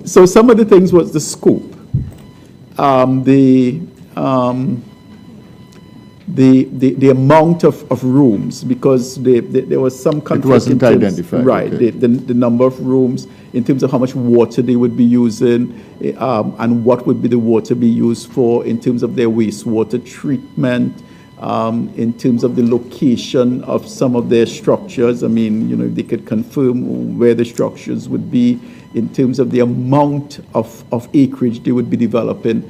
So some of the things was the scope, um, the, um, the amount of rooms, because there was some conflict. It wasn't identified. Right, okay. the number of rooms in terms of how much water they would be using, and what would be the water be used for in terms of their wastewater treatment, in terms of the location of some of their structures. I mean, if they could confirm where the structures would be, in terms of the amount of acreage they would be developing,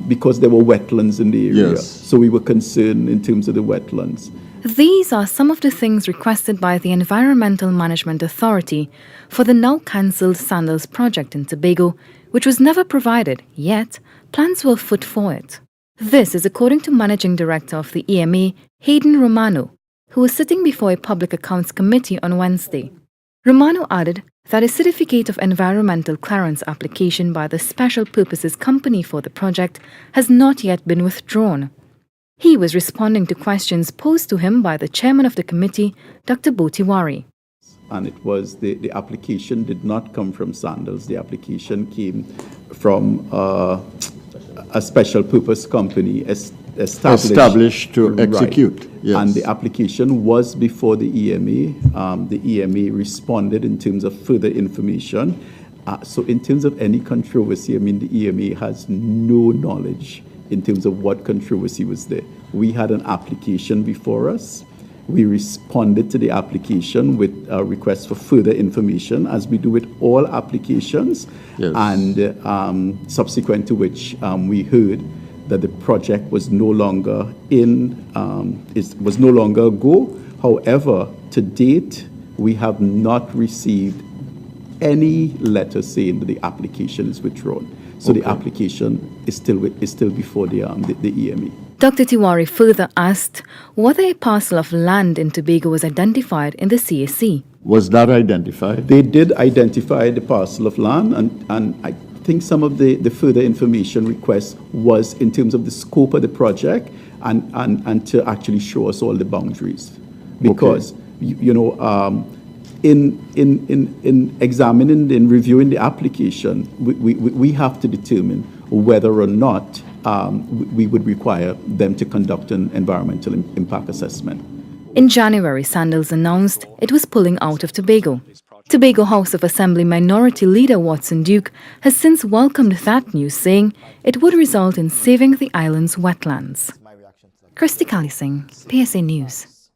because there were wetlands in the area. Yes. So we were concerned in terms of the wetlands. These are some of the things requested by the Environmental Management Authority for the now cancelled Sandals project in Tobago, which was never provided, yet plans were afoot for it. This is according to Managing Director of the EMA, Hayden Romano, who was sitting before a Public Accounts Committee on Wednesday. Romano added that a certificate of environmental clearance application by the Special Purposes Company for the project has not yet been withdrawn. He was responding to questions posed to him by the chairman of the committee, Dr. Botiwari. And it was the application did not come from Sandals. The application came from a special purpose company established to execute. Right. Yes. And the application was before the EMA. The EMA responded in terms of further information. So in terms of any controversy, I mean, the EMA has no knowledge in terms of what controversy was there. We had an application before us. We responded to the application with a request for further information, as we do with all applications. Yes. And subsequent to which we heard that the project was no longer was no longer a go. However, to date, we have not received any letter saying that the application is withdrawn. So the application is still before the EMA. Dr. Tiwari further asked whether a parcel of land in Tobago was identified in the CEC. Was that identified? They did identify the parcel of land, and I think some of the further information request was in terms of the scope of the project and to actually show us all the boundaries. Because, in examining and reviewing the application, we have to determine whether or not we would require them to conduct an environmental impact assessment. In January, Sandals announced it was pulling out of Tobago. Tobago House of Assembly Minority Leader Watson Duke has since welcomed that news, saying it would result in saving the island's wetlands. Christy Kalising, PSA News.